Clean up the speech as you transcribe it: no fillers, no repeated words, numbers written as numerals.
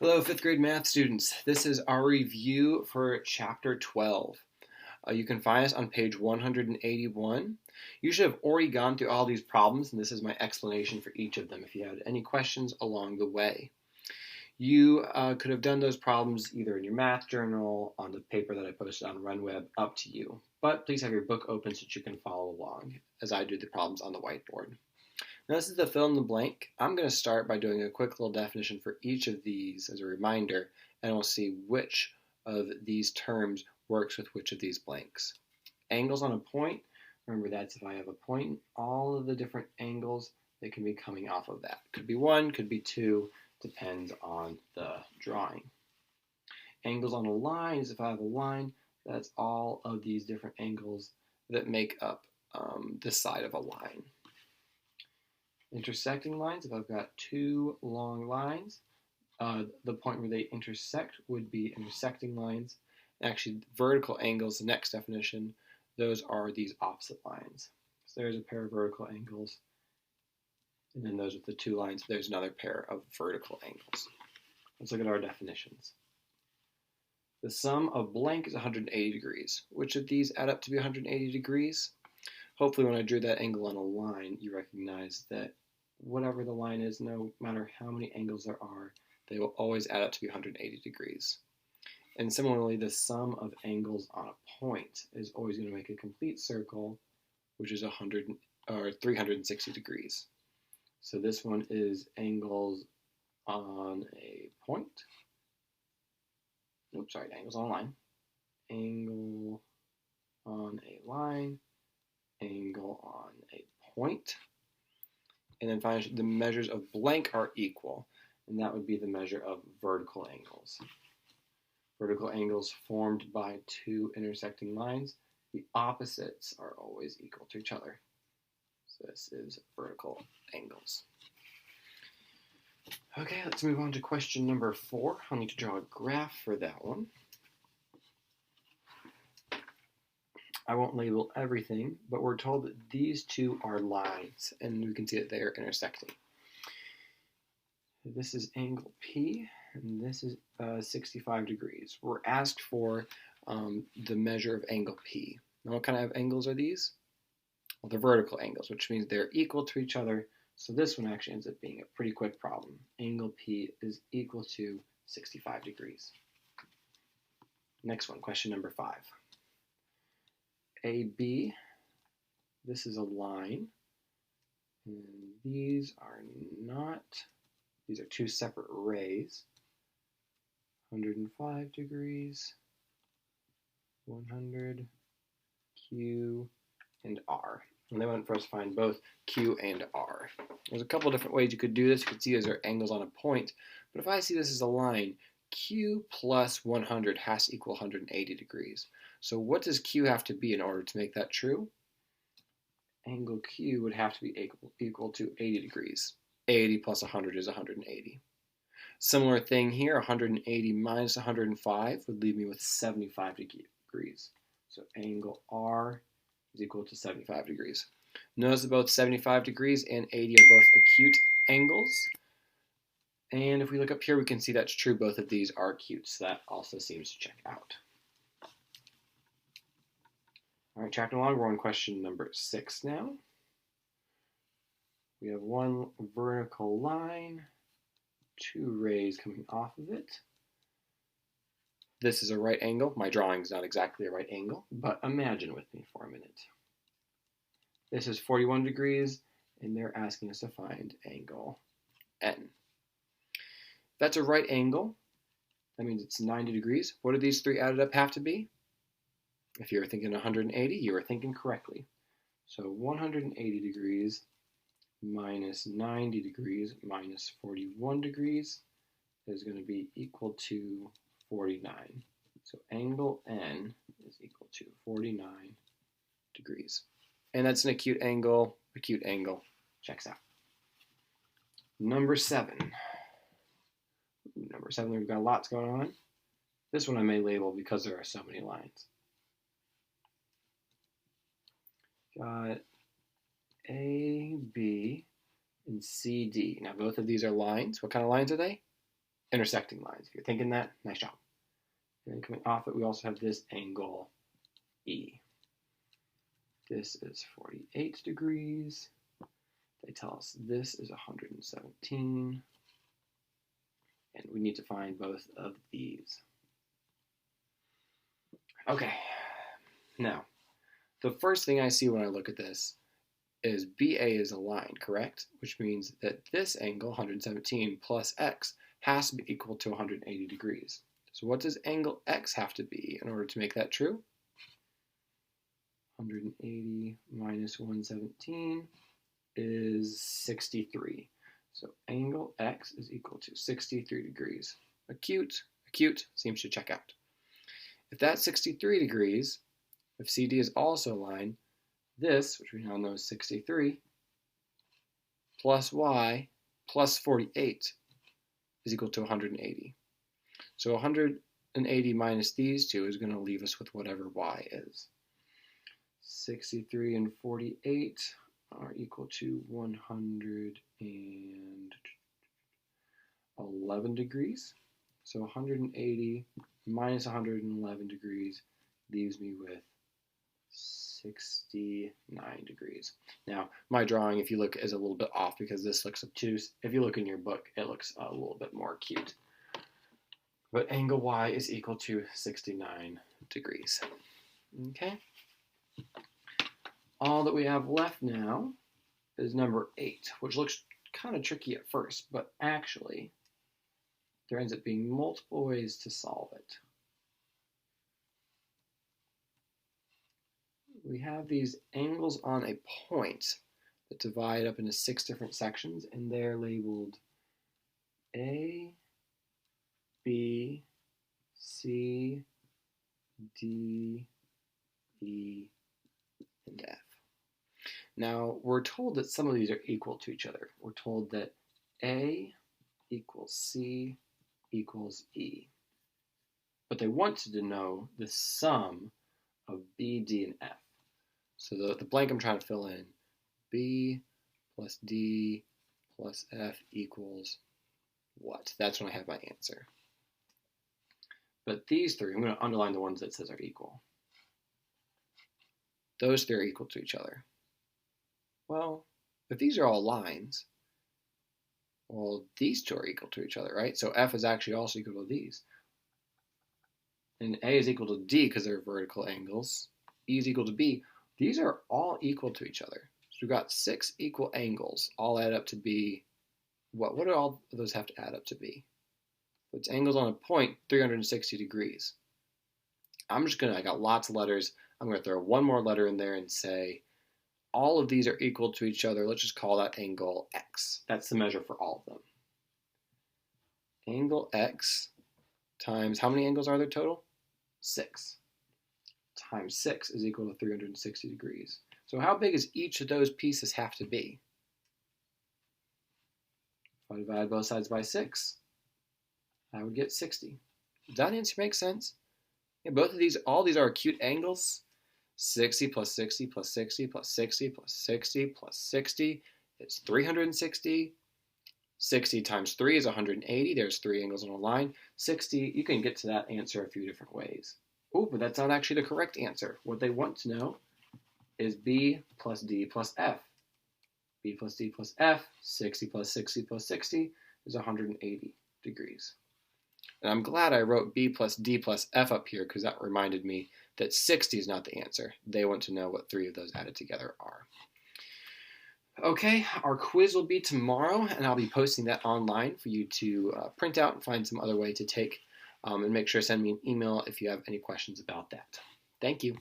Hello, fifth grade math students. This is our review for chapter 12. You can find us on page 181. You should have already gone through all these problems, and this is my explanation for each of them if you had any questions along the way. You could have done those problems either in your math journal, on the paper that I posted on RunWeb, up to you. But please have your book open so that you can follow along as I do the problems on the whiteboard. Now this is the fill in the blank. I'm going to start by doing a quick little definition for each of these as a reminder, and we'll see which of these terms works with which of these blanks. Angles on a point, remember that's if I have a point, all of the different angles that can be coming off of that. Could be one, could be two, depends on the drawing. Angles on a line is if I have a line, that's all of these different angles that make up this side of a line. Intersecting lines, if I've got two long lines, the point where they intersect would be intersecting lines. Actually, vertical angles, the next definition, those are these opposite lines. So there's a pair of vertical angles, and then those with the two lines, there's another pair of vertical angles. Let's look at our definitions. The sum of blank is 180 degrees. Which of these add up to be 180 degrees? Hopefully when I drew that angle on a line, you recognize that whatever the line is, no matter how many angles there are, they will always add up to be 180 degrees. And similarly, the sum of angles on a point is always going to make a complete circle, which is 360 degrees. So this one is angles on a point. Oops, sorry, angles on a line. Angle on a line. Angle on a point. And then finally, the measures of blank are equal, and that would be the measure of vertical angles. Vertical angles formed by two intersecting lines, the opposites are always equal to each other. So this is vertical angles. Okay, let's move on to question number 4. I'll need to draw a graph for that one. I won't label everything, but we're told that these two are lines, and we can see that they are intersecting. This is angle P, and this is 65 degrees. We're asked for the measure of angle P. Now, what kind of angles are these? Well, they're vertical angles, which means they're equal to each other. So this one actually ends up being a pretty quick problem. Angle P is equal to 65 degrees. Next one, question number 5. AB, this is a line, and these are two separate rays, 105 degrees, 100, Q, and R. And they want for us to find both Q and R. There's a couple different ways you could do this. You could see these are angles on a point, but if I see this as a line, Q plus 100 has to equal 180 degrees. So what does Q have to be in order to make that true? Angle Q would have to be equal to 80 degrees. 80 plus 100 is 180. Similar thing here, 180 minus 105 would leave me with 75 degrees. So angle R is equal to 75 degrees. Notice that both 75 degrees and 80 are both acute angles. And if we look up here, we can see that's true. Both of these are acute, so that also seems to check out. All right, tracking along, we're on question number 6 now. We have one vertical line, two rays coming off of it. This is a right angle. My drawing is not exactly a right angle, but imagine with me for a minute. This is 41 degrees, and they're asking us to find angle N. If that's a right angle, that means it's 90 degrees. What do these three added up have to be? If you were thinking 180, you were thinking correctly. So 180 degrees minus 90 degrees minus 41 degrees is going to be equal to 49. So angle N is equal to 49 degrees. And that's an acute angle, checks out. Number 7. Number 7, we've got lots going on. This one I may label because there are so many lines. Got A, B, and C, D. Now both of these are lines. What kind of lines are they? intersecting lines. If you're thinking that, nice job. And then coming off it, we also have this angle E. This is 48 degrees. They tell us this is 117. And we need to find both of these. Okay, now, the first thing I see when I look at this is BA is a line, correct? Which means that this angle, 117 plus x, has to be equal to 180 degrees. So what does angle x have to be in order to make that true? 180 minus 117 is 63. So angle x is equal to 63 degrees. Acute seems to check out. If that's 63 degrees, if CD is also a line, this, which we now know is 63, plus y plus 48 is equal to 180. So 180 minus these two is going to leave us with whatever y is. 63 and 48 are equal to 111 degrees. So 180 minus 111 degrees leaves me with 69 degrees. Now, my drawing, if you look, is a little bit off because this looks obtuse. If you look in your book, it looks a little bit more cute. But angle y is equal to 69 degrees. Okay? All that we have left now is number 8, which looks kind of tricky at first, but actually, there ends up being multiple ways to solve it. We have these angles on a point that divide up into 6 different sections, and they're labeled A, B, C, D, E, and F. Now, we're told that some of these are equal to each other. We're told that A equals C equals E. But they wanted to know the sum of B, D, and F. So the blank I'm trying to fill in, B plus D plus F equals what? That's when I have my answer. But these three, I'm going to underline the ones that says are equal. Those three are equal to each other. Well, if these are all lines, well, these two are equal to each other, right? So F is actually also equal to these. And A is equal to D because they're vertical angles. E is equal to B. These are all equal to each other. So we've got 6 equal angles, all add up to be, what do all of those have to add up to be? If it's angles on a point, 360 degrees. I got lots of letters. I'm going to throw one more letter in there and say, all of these are equal to each other. Let's just call that angle X. That's the measure for all of them. Angle X times, how many angles are there total? 6. Times 6 is equal to 360 degrees. So how big does each of those pieces have to be? If I divide both sides by 6, I would get 60. Does that answer make sense? Yeah, both of these, all these are acute angles. 60 plus 60 plus 60 plus 60 plus 60 plus 60 is 360. 60 times 3 is 180. There's 3 angles on a line. 60, you can get to that answer a few different ways. Oh, but that's not actually the correct answer. What they want to know is B plus D plus F. B plus D plus F, 60 plus 60 plus 60 is 180 degrees. And I'm glad I wrote B plus D plus F up here because that reminded me that 60 is not the answer. They want to know what 3 of those added together are. Okay, our quiz will be tomorrow, and I'll be posting that online for you to print out and find some other way to take. And make sure to send me an email if you have any questions about that. Thank you.